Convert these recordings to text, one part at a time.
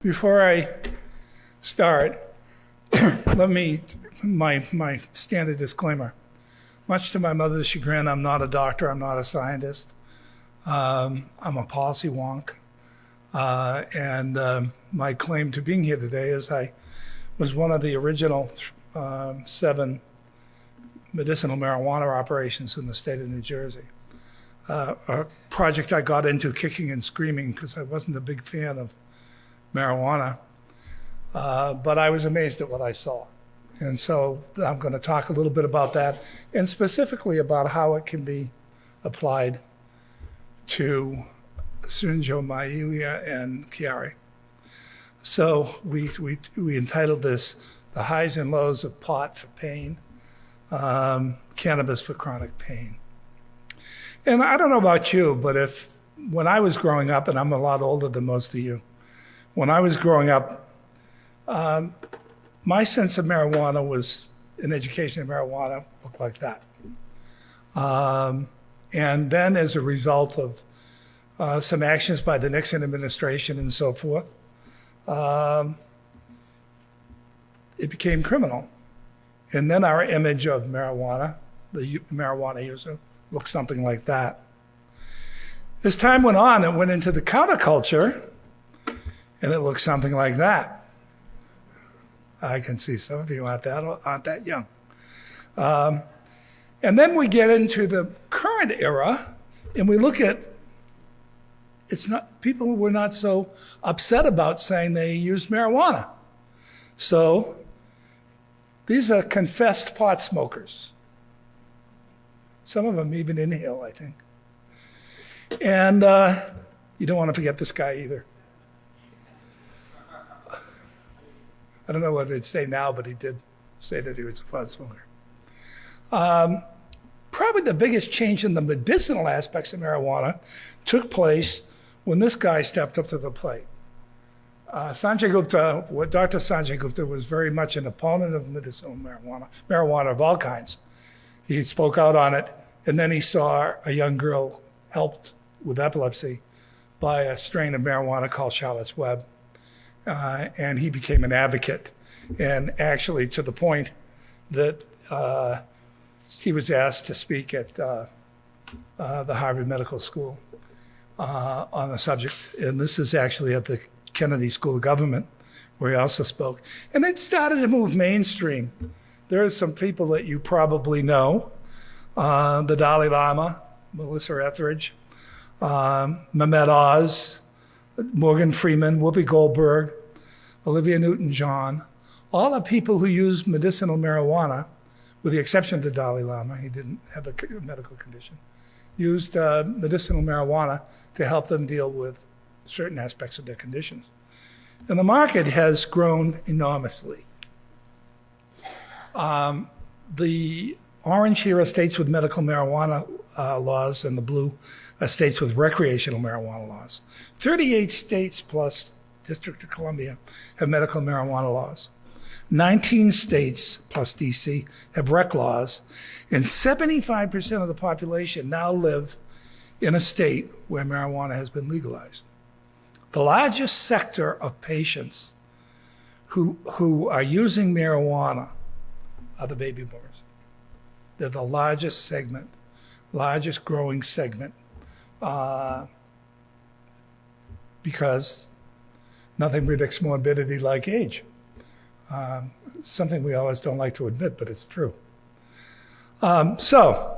Before I start, my standard disclaimer. Much to my mother's chagrin, I'm not a doctor, I'm not a scientist. I'm a policy wonk. And my claim to being here today is I was one of the original 7 medicinal marijuana operations in the state of New Jersey. A project I got into kicking and screaming because I wasn't a big fan of marijuana, but I was amazed at what I saw. And so I'm going to talk a little bit about that, and specifically about how it can be applied to Syringomyelia and Chiari. So we entitled this The Highs and Lows of Pot for Pain, Cannabis for Chronic Pain. And I don't know about you, but when I was growing up, and I'm a lot older than most of you, when I was growing up, my sense of marijuana was an education of marijuana looked like that. And then as a result of some actions by the Nixon administration and so forth, it became criminal. And then our image of marijuana, the marijuana user, looked something like that. As time went on, it went into the counterculture, and it looks something like that. I can see some of you aren't that young. And then we get into the current era, and we look at, people were not so upset about saying they used marijuana. So these are confessed pot smokers. Some of them even inhale, I think. And you don't want to forget this guy either. I don't know what they'd say now, but he did say that he was a pot smoker. Probably the biggest change in the medicinal aspects of marijuana took place when this guy stepped up to the plate. Dr. Sanjay Gupta was very much an opponent of medicinal marijuana of all kinds. He spoke out on it, and then he saw a young girl helped with epilepsy by a strain of marijuana called Charlotte's Web. And he became an advocate, and actually to the point that he was asked to speak at the Harvard Medical School on the subject. And this is actually at the Kennedy School of Government, where he also spoke. And it started to move mainstream. There are some people that you probably know, the Dalai Lama, Melissa Etheridge, Mehmet Oz, Morgan Freeman, Whoopi Goldberg, Olivia Newton-John, all the people who use medicinal marijuana, with the exception of the Dalai Lama, he didn't have a medical condition, used medicinal marijuana to help them deal with certain aspects of their conditions. And the market has grown enormously. The orange here are states with medical marijuana laws, and the blue are states with recreational marijuana laws. 38 states plus District of Columbia have medical marijuana laws. 19 states plus DC have rec laws, and 75% of the population now live in a state where marijuana has been legalized. The largest sector of patients who are using marijuana are the baby boomers. They're the largest segment, largest growing segment, because nothing predicts morbidity like age. Something we always don't like to admit, but it's true. So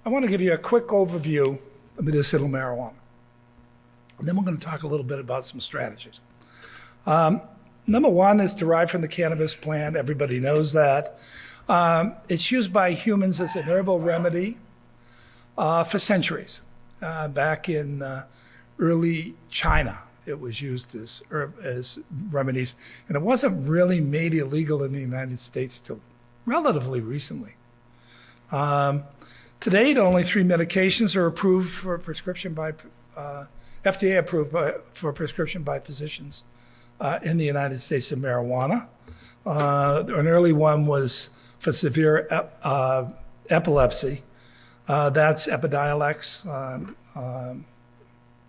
I want to give you a quick overview of medicinal marijuana. And then we're going to talk a little bit about some strategies. Number one is derived from the cannabis plant. Everybody knows that. It's used by humans as an herbal remedy for centuries. Back in early China, it was used as remedies, and it wasn't really made illegal in the United States till relatively recently. To date, only 3 medications are approved for prescription by FDA approved for prescription by physicians in the United States of marijuana. An early one was for severe epilepsy. That's Epidiolex,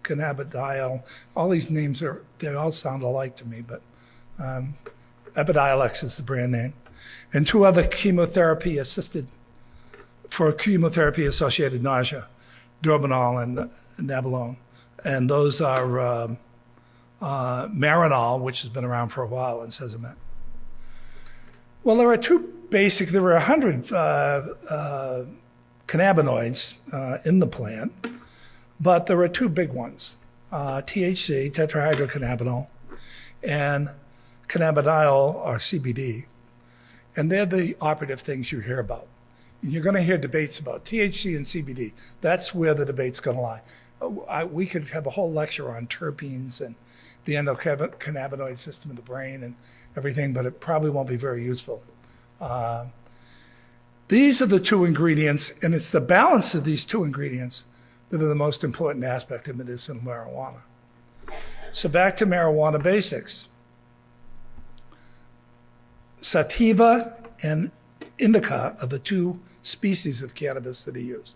cannabidiol. All these names they all sound alike to me, but Epidiolex is the brand name. And 2 other for chemotherapy-associated nausea, Drobenol and Nabilone. And those are Marinol, which has been around for a while, and Sesamet. Well, there were 100 cannabinoids in the plant, but there are 2 big ones, THC, tetrahydrocannabinol, and cannabidiol, or CBD. And they're the operative things you hear about. You're going to hear debates about THC and CBD. That's where the debate's going to lie. We could have a whole lecture on terpenes and the endocannabinoid system of the brain and everything, but it probably won't be very useful. These are the 2 ingredients, and it's the balance of these 2 ingredients that are the most important aspect of medicinal marijuana. So back to marijuana basics. Sativa and indica are the 2 species of cannabis that are used.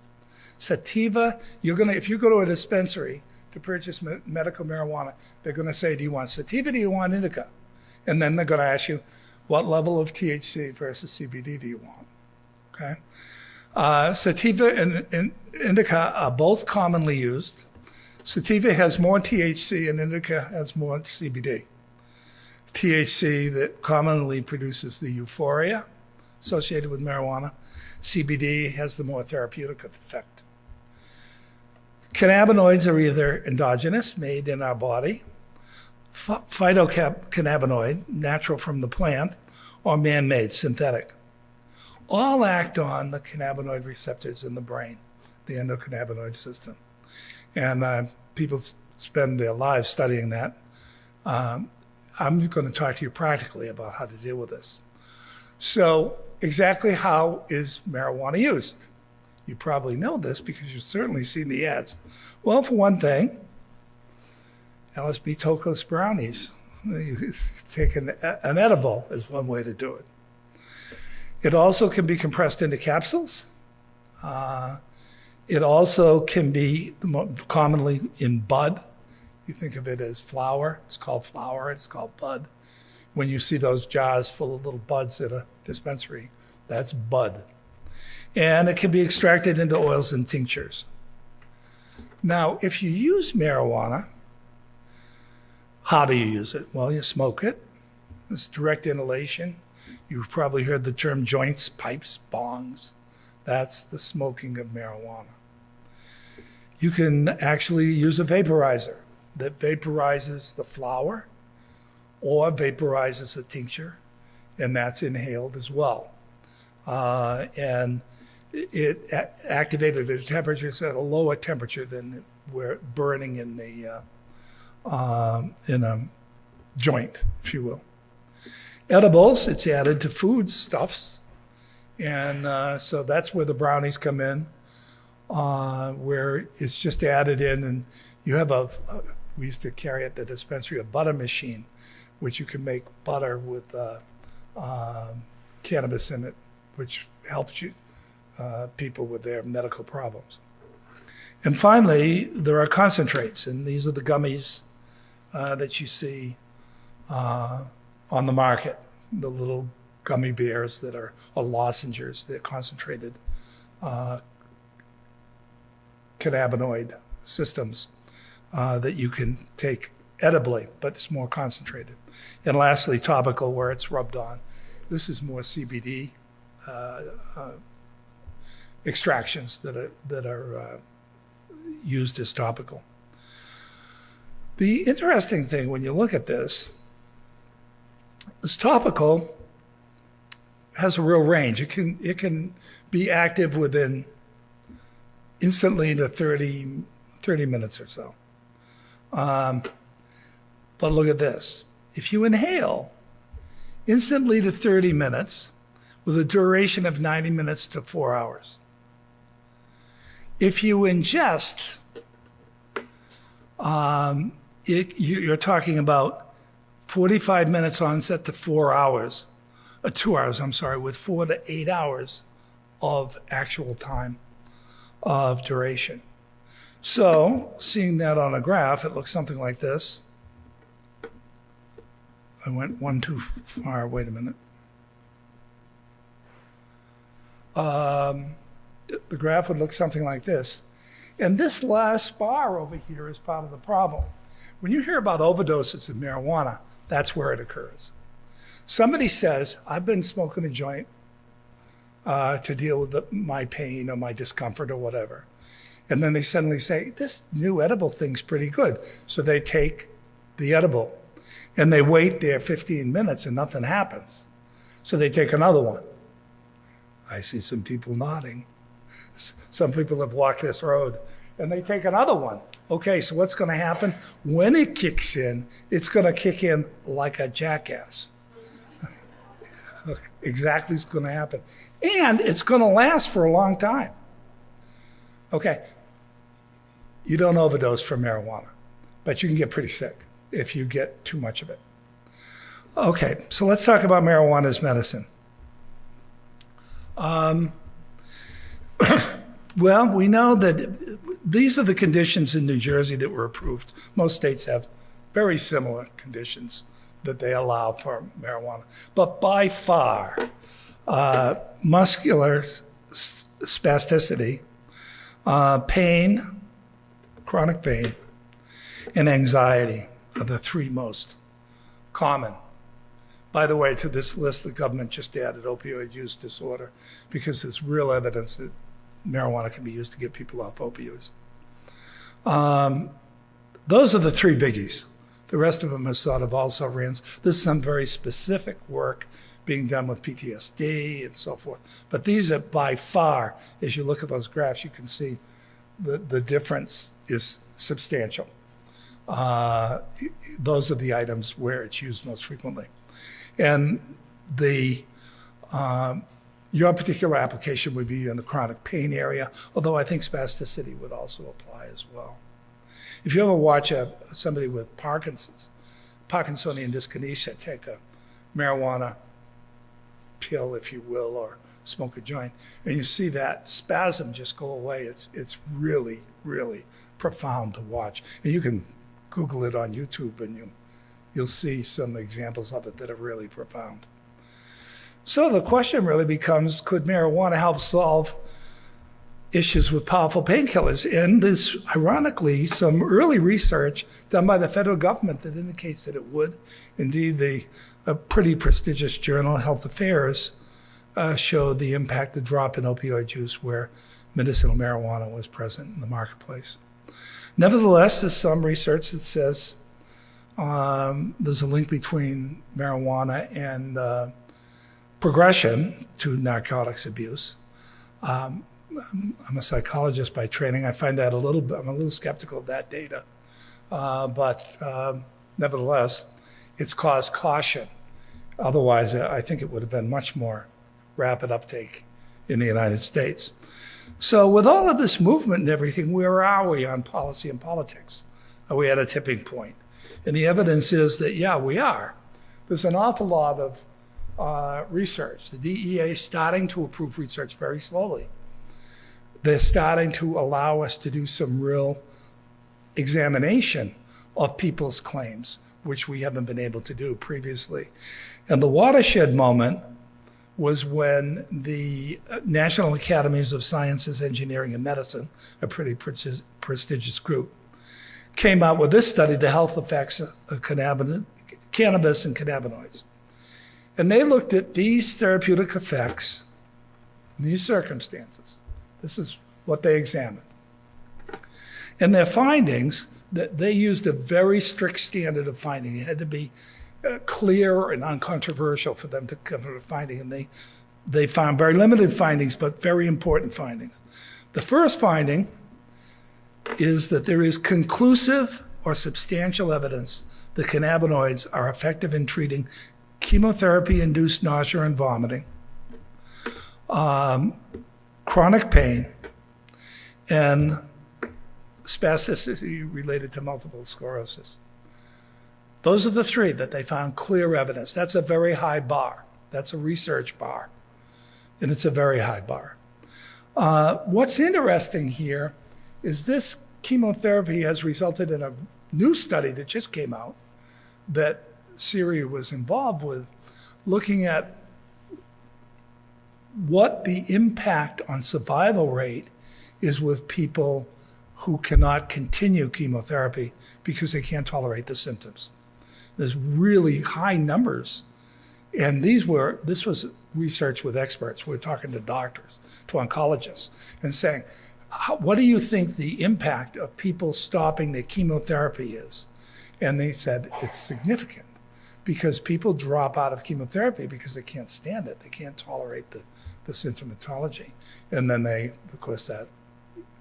Sativa, if you go to a dispensary to purchase medical marijuana, they're going to say, do you want sativa, do you want indica? And then they're going to ask you, what level of THC versus CBD do you want? Okay. Sativa and indica are both commonly used. Sativa has more THC and indica has more CBD. THC that commonly produces the euphoria associated with marijuana. CBD has the more therapeutic effect. Cannabinoids are either endogenous, made in our body, phytocannabinoid, natural from the plant, or man-made, synthetic. All act on the cannabinoid receptors in the brain, the endocannabinoid system. And people spend their lives studying that. I'm going to talk to you practically about how to deal with this. So exactly how is marijuana used? You probably know this because you've certainly seen the ads. Well, for one thing, LSD tokeless brownies. You take an edible is one way to do it. It also can be compressed into capsules. It also can be commonly in bud. You think of it as flower. It's called flower. It's called bud. When you see those jars full of little buds at a dispensary, that's bud. And it can be extracted into oils and tinctures. Now, if you use marijuana, how do you use it? Well, you smoke it. It's direct inhalation. You've probably heard the term joints, pipes, bongs. That's the smoking of marijuana. You can actually use a vaporizer that vaporizes the flower or vaporizes a tincture, and that's inhaled as well. And it activated at temperatures at a lower temperature than we're burning in a joint, if you will. Edibles, it's added to foodstuffs, and so that's where the brownies come in, where it's just added in, and you have we used to carry at the dispensary a butter machine, which you can make butter with cannabis in it, which helps people with their medical problems. And finally, there are concentrates, and these are the gummies that you see on the market, the little gummy bears that are lozenges. They're concentrated cannabinoid systems that you can take edibly, but it's more concentrated. And lastly, topical, where it's rubbed on. This is more CBD extractions that are used as topical. The interesting thing when you look at this is topical has a real range. It can be active within instantly to 30 minutes or so. But look at this. If you inhale instantly to 30 minutes with a duration of 90 minutes to 4 hours. If you ingest, you're talking about 45 minutes onset to 4 hours, 2 hours, with 4 to 8 hours of actual time of duration. So seeing that on a graph, it looks something like this. I went one too far. Wait a minute. The graph would look something like this. And this last bar over here is part of the problem. When you hear about overdoses of marijuana, that's where it occurs. Somebody says, I've been smoking a joint to deal with my pain or my discomfort or whatever. And then they suddenly say, this new edible thing's pretty good. So they take the edible and they wait there 15 minutes and nothing happens. So they take another one. I see some people nodding. Some people have walked this road and they take another one. Okay, so what's going to happen? When it kicks in, it's going to kick in like a jackass. Exactly what's going to happen. And it's going to last for a long time. Okay, you don't overdose from marijuana, but you can get pretty sick if you get too much of it. Okay, so let's talk about marijuana as medicine. Well, we know that these are the conditions in New Jersey that were approved. Most states have very similar conditions that they allow for marijuana. But by far, muscular spasticity, pain, chronic pain, and anxiety are the three most common. By the way, to this list, the government just added opioid use disorder because there's real evidence that marijuana can be used to get people off opioids. Those are the three biggies. The rest of them are sort of also rans. There's some very specific work being done with PTSD and so forth. But these are by far, as you look at those graphs, you can see the difference is substantial. Those are the items where it's used most frequently. And your particular application would be in the chronic pain area, although I think spasticity would also apply as well. If you ever watch somebody with Parkinsonian dyskinesia take a marijuana pill, if you will, or smoke a joint, and you see that spasm just go away, it's really, really profound to watch. And you can Google it on YouTube and you'll see some examples of it that are really profound. So the question really becomes, could marijuana help solve issues with powerful painkillers? And there's, ironically, some early research done by the federal government that indicates that it would. Indeed, a pretty prestigious journal, Health Affairs, showed the impact of drop in opioid use where medicinal marijuana was present in the marketplace. Nevertheless, there's some research that says there's a link between marijuana and progression to narcotics abuse. I'm a psychologist by training. I find that I'm a little skeptical of that data. But nevertheless, it's caused caution. Otherwise, I think it would have been much more rapid uptake in the United States. So with all of this movement and everything, where are we on policy and politics? Are we at a tipping point? And the evidence is that, yeah, we are. There's an awful lot of research. The DEA is starting to approve research very slowly. They're starting to allow us to do some real examination of people's claims, which we haven't been able to do previously. And the watershed moment was when the National Academies of Sciences, Engineering, and Medicine, a pretty prestigious group, came out with this study, the health effects of cannabis and cannabinoids. And they looked at these therapeutic effects in these circumstances. This is what they examined. And their findings, that they used a very strict standard of finding. It had to be clear and uncontroversial for them to come to a finding. And they found very limited findings, but very important findings. The first finding is that there is conclusive or substantial evidence that cannabinoids are effective in treating chemotherapy-induced nausea and vomiting, chronic pain, and spasticity related to multiple sclerosis. Those are the three that they found clear evidence. That's a very high bar. That's a research bar, and it's a very high bar. What's interesting here is this chemotherapy has resulted in a new study that just came out that Syria was involved with, looking at what the impact on survival rate is with people who cannot continue chemotherapy because they can't tolerate the symptoms. There's really high numbers. And this was research with experts. We're talking to doctors, to oncologists, and saying, what do you think the impact of people stopping their chemotherapy is? And they said it's significant, because people drop out of chemotherapy because they can't stand it. They can't tolerate the symptomatology. And then of course, that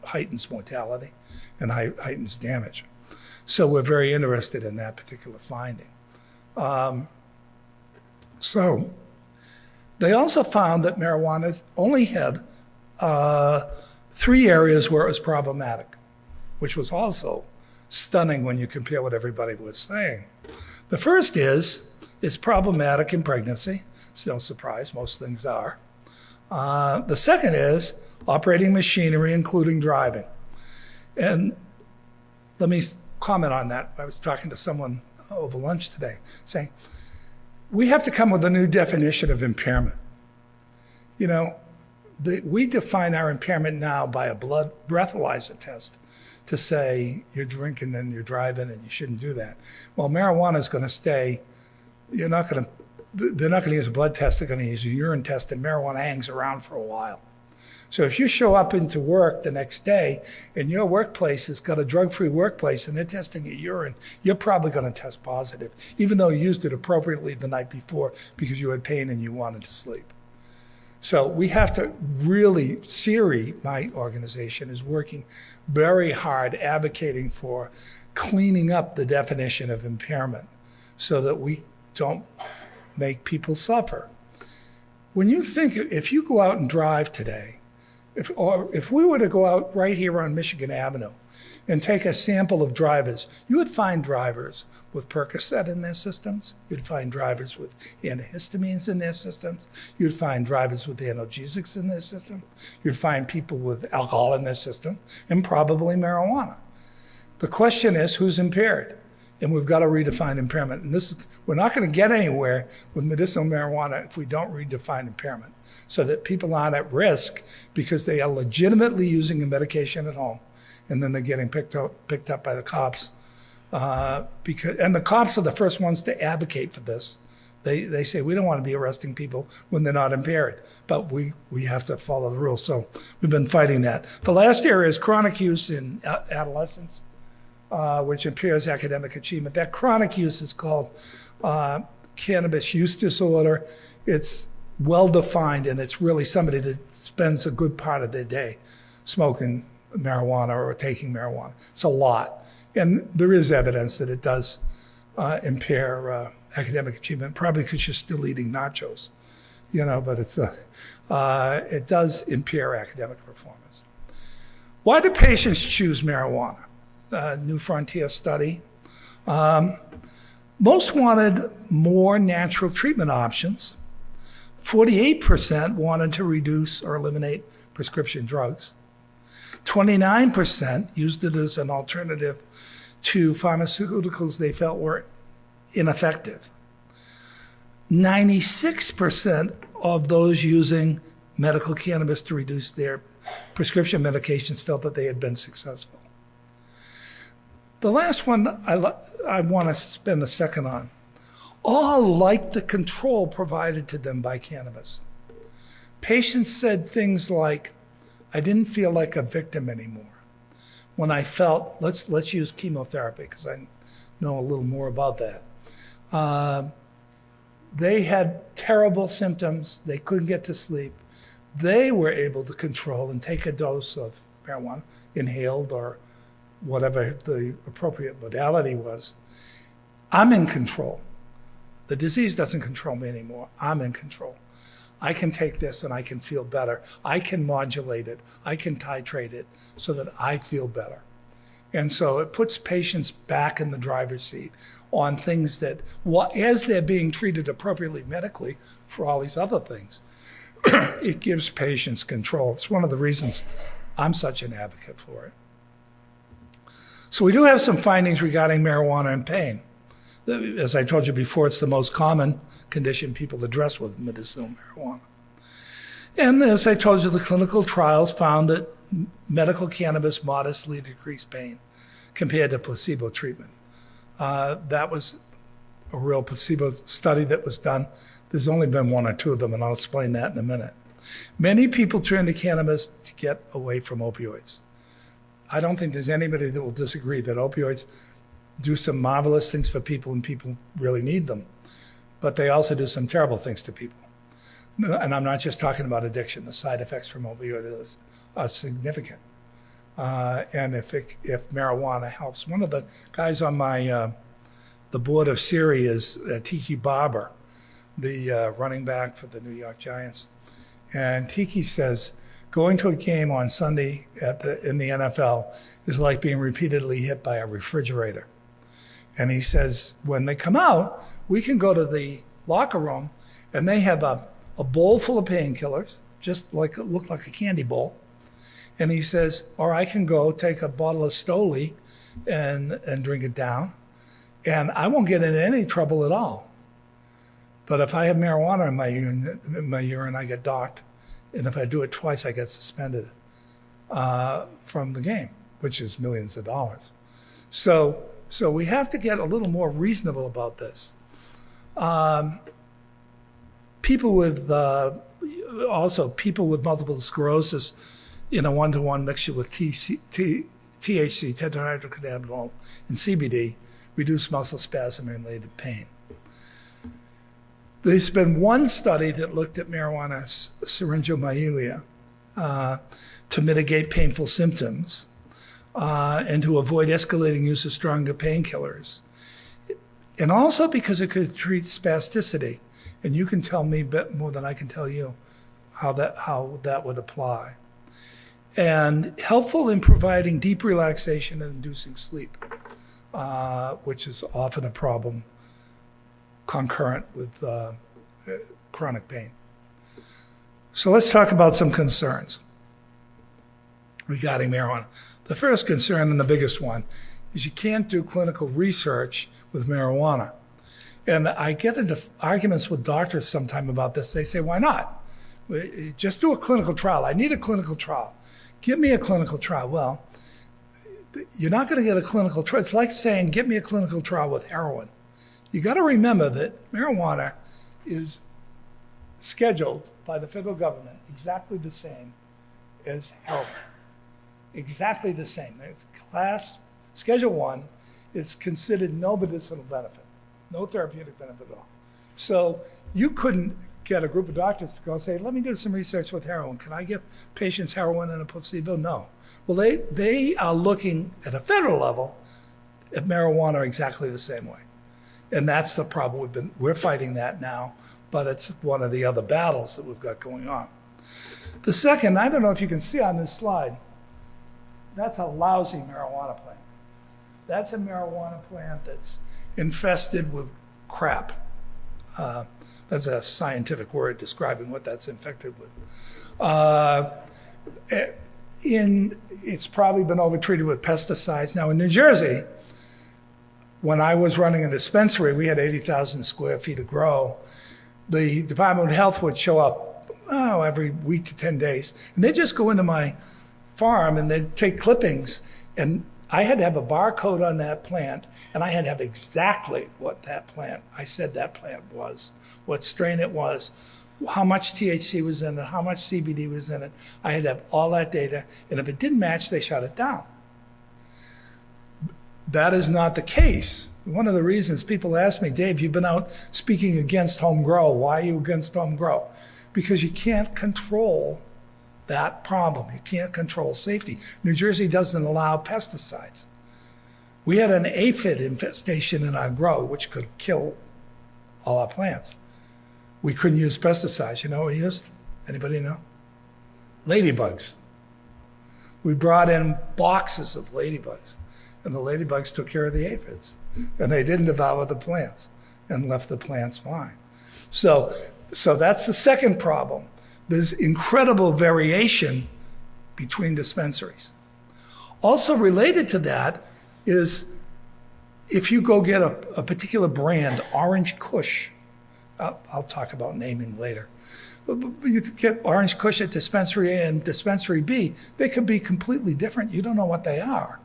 heightens mortality and heightens damage. So we're very interested in that particular finding. So they also found that marijuana only had 3 areas where it was problematic, which was also stunning when you compare what everybody was saying. The first is it's problematic in pregnancy. It's no surprise, most things are. The second is operating machinery, including driving. And let me comment on that. I was talking to someone over lunch today saying, we have to come with a new definition of impairment. You know, we define our impairment now by a blood breathalyzer test to say you're drinking and you're driving and you shouldn't do that. Well, marijuana is going to stay. They're not going to use a blood test. They're going to use a urine test, and marijuana hangs around for a while. So if you show up into work the next day and your workplace has got a drug-free workplace and they're testing your urine, you're probably going to test positive, even though you used it appropriately the night before because you had pain and you wanted to sleep. So we have to really, Chiari, my organization, is working very hard advocating for cleaning up the definition of impairment so that we don't make people suffer. When you think, if you go out and drive today, if we were to go out right here on Michigan Avenue and take a sample of drivers, you would find drivers with Percocet in their systems. You'd find drivers with antihistamines in their systems. You'd find drivers with analgesics in their system. You'd find people with alcohol in their system and probably marijuana. The question is, who's impaired? And we've got to redefine impairment. And we're not going to get anywhere with medicinal marijuana if we don't redefine impairment, so that people aren't at risk because they are legitimately using a medication at home, and then they're getting picked up by the cops. And the cops are the first ones to advocate for this. They say we don't want to be arresting people when they're not impaired, but we have to follow the rules. So we've been fighting that. The last area is chronic use in adolescents, which impairs academic achievement. That chronic use is called cannabis use disorder. It's well-defined, and it's really somebody that spends a good part of their day smoking marijuana or taking marijuana. It's a lot. And there is evidence that it does impair academic achievement, probably because you're still eating nachos, but it does impair academic performance. Why do patients choose marijuana? New Frontier study. Most wanted more natural treatment options. 48% wanted to reduce or eliminate prescription drugs. 29% used it as an alternative to pharmaceuticals they felt were ineffective. 96% of those using medical cannabis to reduce their prescription medications felt that they had been successful. The last one I want to spend a second on. All liked the control provided to them by cannabis. Patients said things like, I didn't feel like a victim anymore. When I felt, let's use chemotherapy, because I know a little more about that. They had terrible symptoms. They couldn't get to sleep. They were able to control and take a dose of marijuana, inhaled or whatever the appropriate modality was. I'm in control. The disease doesn't control me anymore. I'm in control. I can take this and I can feel better. I can modulate it. I can titrate it so that I feel better. And so it puts patients back in the driver's seat on things that, as they're being treated appropriately medically for all these other things, it gives patients control. It's one of the reasons I'm such an advocate for it. So we do have some findings regarding marijuana and pain. As I told you before, it's the most common condition people address with medicinal marijuana. And as I told you, the clinical trials found that medical cannabis modestly decreased pain compared to placebo treatment. That was a real placebo study that was done. There's only been one or two of them, and I'll explain that in a minute. Many people turn to cannabis to get away from opioids. I don't think there's anybody that will disagree that opioids do some marvelous things for people and people really need them, but they also do some terrible things to people. And I'm not just talking about addiction. The side effects from opioids are significant. And if marijuana helps, one of the guys on the board of Chiari is Tiki Barber, the running back for the New York Giants. And Tiki says, going to a game on Sunday in the NFL is like being repeatedly hit by a refrigerator. And he says, when they come out, we can go to the locker room and they have a bowl full of painkillers, just like it looked like a candy bowl. And he says, or I can go take a bottle of Stoli and drink it down, and I won't get in any trouble at all. But if I have marijuana in my urine, I get docked. And if I do it twice, I get suspended from the game, which is millions of dollars. So we have to get a little more reasonable about this. People with multiple sclerosis in a 1-to-1 mixture with THC, tetrahydrocannabinol, and CBD reduce muscle spasm and related pain. There's been one study that looked at marijuana's Syringomyelia to mitigate painful symptoms and to avoid escalating use of stronger painkillers. And also because it could treat spasticity. And you can tell me a bit more than I can tell you how that would apply. And helpful in providing deep relaxation and inducing sleep, which is often a problem concurrent with chronic pain. So let's talk about some concerns regarding marijuana. The first concern, and the biggest one, is you can't do clinical research with marijuana. And I get into arguments with doctors sometime about this. They say, why not? Just do a clinical trial. I need a clinical trial. Give me a clinical trial. Well, you're not going to get a clinical trial. It's like saying, give me a clinical trial with heroin. You got to remember that marijuana is scheduled by the federal government exactly the same as heroin. Exactly the same. It's Schedule 1 is considered no medicinal benefit, no therapeutic benefit at all. So you couldn't get a group of doctors to go say, let me do some research with heroin. Can I give patients heroin and a placebo? No. Well, they are looking at a federal level at marijuana exactly the same way. And that's the problem. We're fighting that now, but it's one of the other battles that we've got going on. The second, I don't know if you can see on this slide, that's a lousy marijuana plant. That's a marijuana plant that's infested with crap. That's a scientific word describing what that's infected with. It's probably been overtreated with pesticides. Now in New Jersey, when I was running a dispensary, we had 80,000 square feet of grow. The Department of Health would show up every week to 10 days, and they'd just go into my farm and they'd take clippings, and I had to have a barcode on that plant, and I had to have exactly what I said that plant was, what strain it was, how much THC was in it, how much CBD was in it. I had to have all that data, and if it didn't match, they shut it down. That is not the case. One of the reasons people ask me, Dave, you've been out speaking against home grow. Why are you against home grow? Because you can't control that problem. You can't control safety. New Jersey doesn't allow pesticides. We had an aphid infestation in our grow, which could kill all our plants. We couldn't use pesticides. You know what we used? Anybody know? Ladybugs. We brought in boxes of ladybugs, and the ladybugs took care of the aphids, and they didn't devour the plants and left the plants fine. So that's the second problem. There's incredible variation between dispensaries. Also related to that, is if you go get a particular brand, Orange Kush, I'll talk about naming later. You get Orange Kush at dispensary A and dispensary B, they could be completely different. You don't know what they are.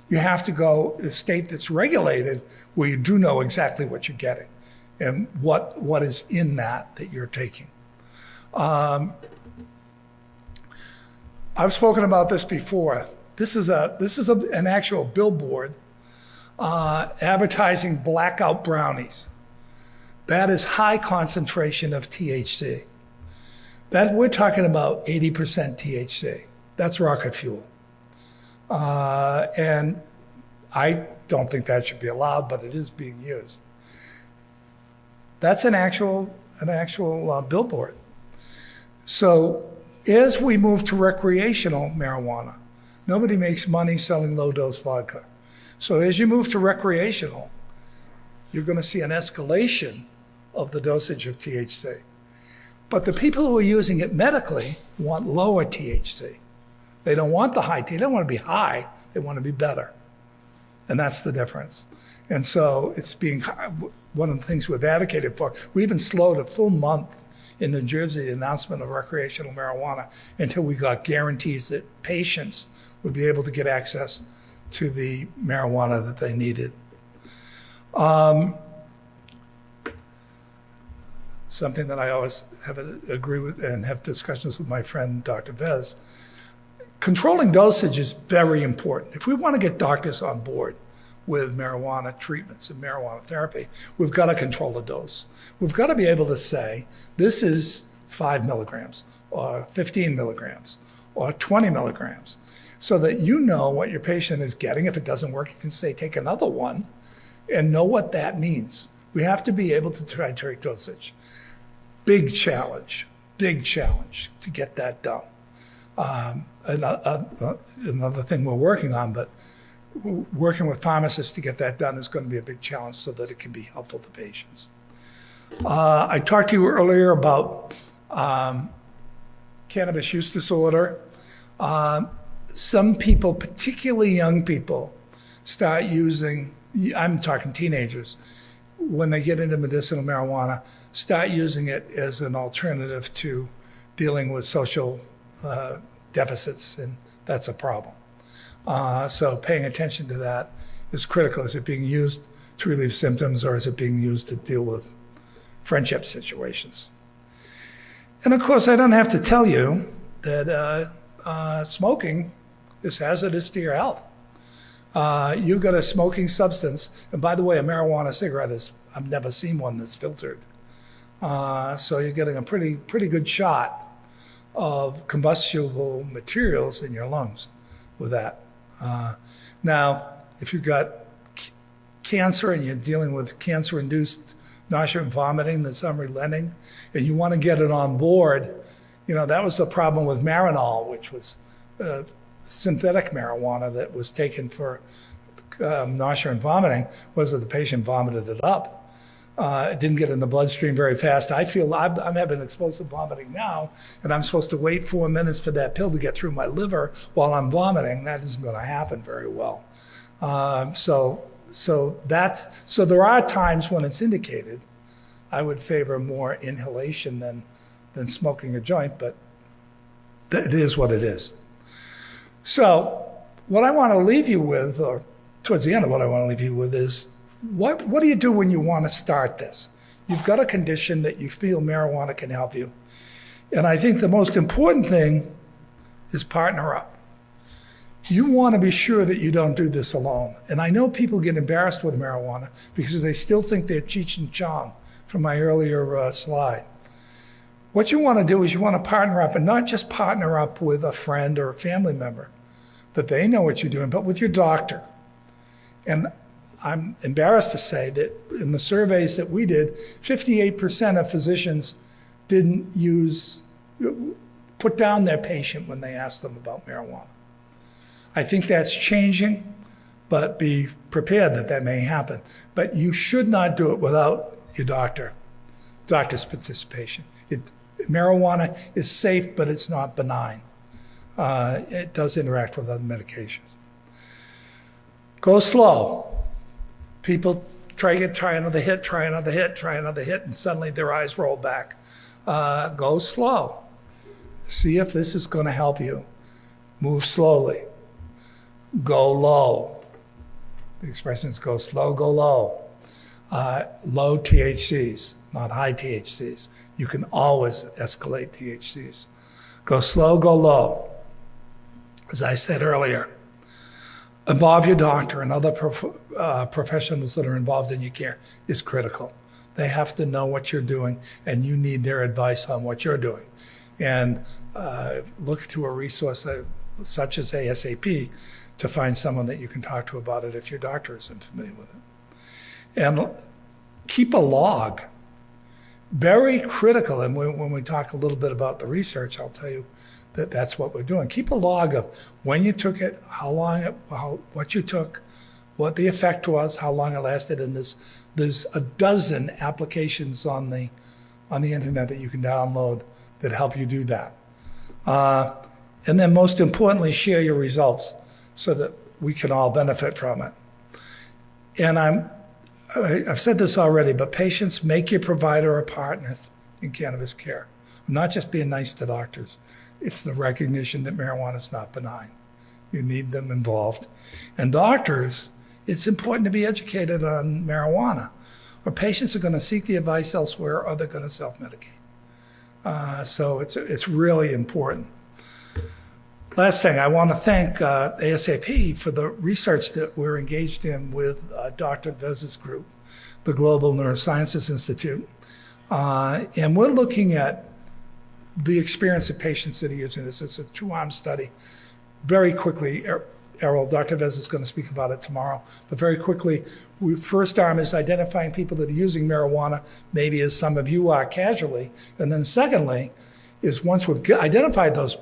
You have to go a state that's regulated where you do know exactly what you're getting and what is in that you're taking. I've spoken about this before. This is an actual billboard advertising blackout brownies. That is high concentration of THC. That we're talking about 80% THC. That's rocket fuel. And I don't think that should be allowed, but it is being used. That's an actual billboard. So as we move to recreational marijuana, nobody makes money selling low-dose vodka. So as you move to recreational, you're going to see an escalation of the dosage of THC. But the people who are using it medically want lower THC. They don't want the high THC. They don't want to be high. They want to be better. And that's the difference. And so it's being one of the things we've advocated for. We even slowed a full month in New Jersey the announcement of recreational marijuana until we got guarantees that patients would be able to get access to the marijuana that they needed. Something that I always agree with and have discussions with my friend Dr. Vez. Controlling dosage is very important. If we want to get doctors on board with marijuana treatments and marijuana therapy, we've got to control the dose. We've got to be able to say, this is 5 milligrams or 15 milligrams or 20 milligrams so that you know what your patient is getting. If it doesn't work, you can say, take another one and know what that means. We have to be able to titrate dosage. Big challenge to get that done. Another thing we're working on, but working with pharmacists to get that done is going to be a big challenge so that it can be helpful to patients. I talked to you earlier about cannabis use disorder. Some people, particularly young people, start using, I'm talking teenagers, when they get into medicinal marijuana, start using it as an alternative to dealing with social deficits, and that's a problem. So paying attention to that is critical. Is it being used to relieve symptoms, or is it being used to deal with friendship situations? And of course, I don't have to tell you that smoking is hazardous to your health. You've got a smoking substance, and by the way, a marijuana cigarette I've never seen one that's filtered. So you're getting a pretty good shot of combustible materials in your lungs with that. Now, if you've got cancer and you're dealing with cancer-induced nausea and vomiting that's unrelenting, and you want to get it on board, that was the problem with Marinol, which was synthetic marijuana that was taken for nausea and vomiting, was that the patient vomited it up. It didn't get in the bloodstream very fast. I feel I'm having explosive vomiting now, and I'm supposed to wait 4 minutes for that pill to get through my liver while I'm vomiting. That isn't going to happen very well. So there are times when it's indicated. I would favor more inhalation than smoking a joint, but it is what it is. So what I want to leave you with, or towards the end of what I want to leave you with, is what do you do when you want to start this? You've got a condition that you feel marijuana can help you. And I think the most important thing is partner up. You want to be sure that you don't do this alone. And I know people get embarrassed with marijuana because they still think they're Cheech and Chong from my earlier slide. What you want to do is you want to partner up, and not just partner up with a friend or a family member, that they know what you're doing, but with your doctor. And I'm embarrassed to say that in the surveys that we did, 58% of physicians didn't put down their patient when they asked them about marijuana. I think that's changing, but be prepared that may happen. But you should not do it without your doctor's participation. Marijuana is safe, but it's not benign. It does interact with other medications. Go slow. People try another hit, try another hit, try another hit, and suddenly their eyes roll back. Go slow. See if this is going to help you. Move slowly. Go low. The expression is go slow, go low. Low THCs, not high THCs. You can always escalate THCs. Go slow, go low. As I said earlier, involve your doctor and other professionals that are involved in your care is critical. They have to know what you're doing, and you need their advice on what you're doing. And look to a resource such as ASAP to find someone that you can talk to about it if your doctor isn't familiar with it. And keep a log. Very critical, and when we talk a little bit about the research, I'll tell you that that's what we're doing. Keep a log of when you took it, what you took, what the effect was, how long it lasted, and there's a dozen applications on the internet that you can download that help you do that. And then most importantly, share your results so that we can all benefit from it. And I've said this already, but patients, make your provider a partner in cannabis care. I'm not just being nice to doctors. It's the recognition that marijuana is not benign. You need them involved. And doctors, it's important to be educated on marijuana, or patients are going to seek the advice elsewhere, or they're going to self-medicate. So it's really important. Last thing, I want to thank ASAP for the research that we're engaged in with Dr. Vez's group, the Global Neurosciences Institute. And we're looking at the experience of patients that are using this. It's a 2-arm study. Very quickly, Errol, Dr. Vez is going to speak about it tomorrow, but very quickly, first arm is identifying people that are using marijuana, maybe as some of you are casually. And then secondly, is once we've identified those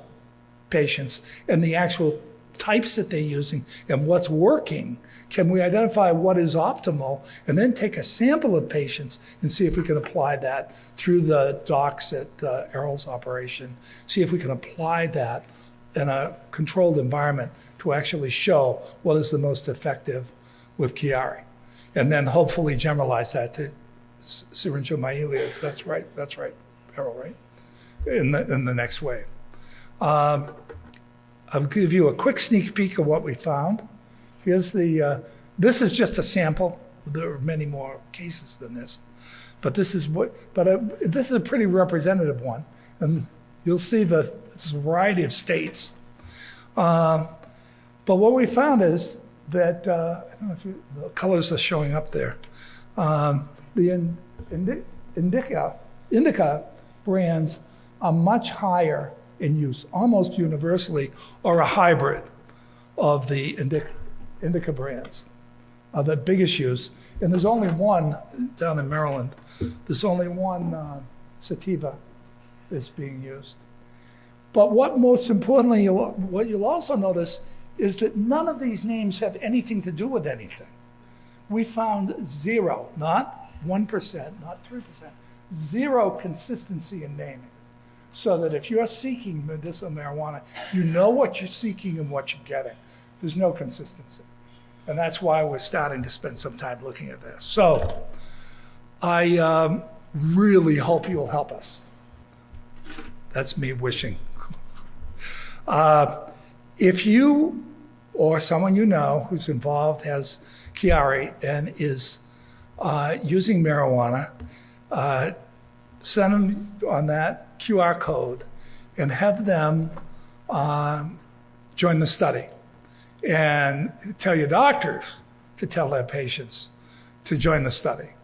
patients and the actual types that they're using and what's working, can we identify what is optimal and then take a sample of patients and see if we can apply that through the docs at Errol's operation, see if we can apply that in a controlled environment to actually show what is the most effective with Chiari. And then hopefully generalize that to Syringomyelia. That's right, Errol, right? In the next wave. I'll give you a quick sneak peek of what we found. Here's this is just a sample. There are many more cases than this, but this is this is a pretty representative one, and you'll see this variety of states. But what we found is that I don't know if the colors are showing up there. The indica brands are much higher in use, almost universally, or a hybrid of the indica brands are the biggest use. And there's only one down in Maryland. There's only one sativa that's being used. But what most importantly, what you'll also notice is that none of these names have anything to do with anything. We found zero, not 1%, not 3%, zero consistency in naming. So that if you're seeking medicinal marijuana, you know what you're seeking and what you're getting. There's no consistency. And that's why we're starting to spend some time looking at this. So I really hope you'll help us. That's me wishing. If you or someone you know who's involved has Chiari and is using marijuana, send them on that QR code and have them join the study. And tell your doctors to tell their patients to join the study,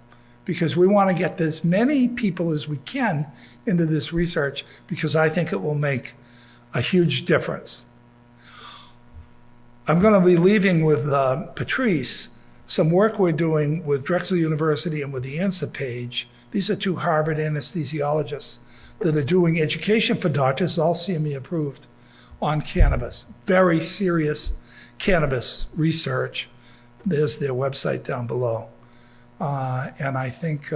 because we want to get as many people as we can into this research, because I think it will make a huge difference. I'm going to be leaving with Patrice some work we're doing with Drexel University and with the ANSA page. These are 2 Harvard anesthesiologists that are doing education for doctors, all CME approved, on cannabis. Very serious cannabis research. There's their website down below. And I think,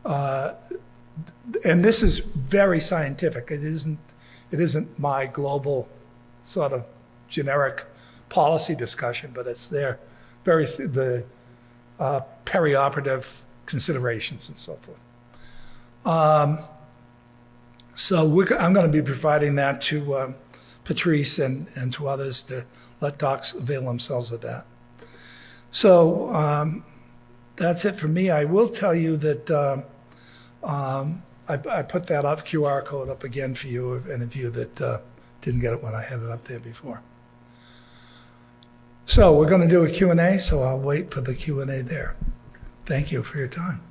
and this is very scientific. It isn't my global sort of generic policy discussion, but it's their the perioperative considerations and so forth. So I'm going to be providing that to Patrice and to others to let docs avail themselves of that. So that's it for me. I will tell you that I put that up, QR code up again for you, if any of you that didn't get it when I had it up there before. So we're going to do a Q&A, so I'll wait for the Q&A there. Thank you for your time.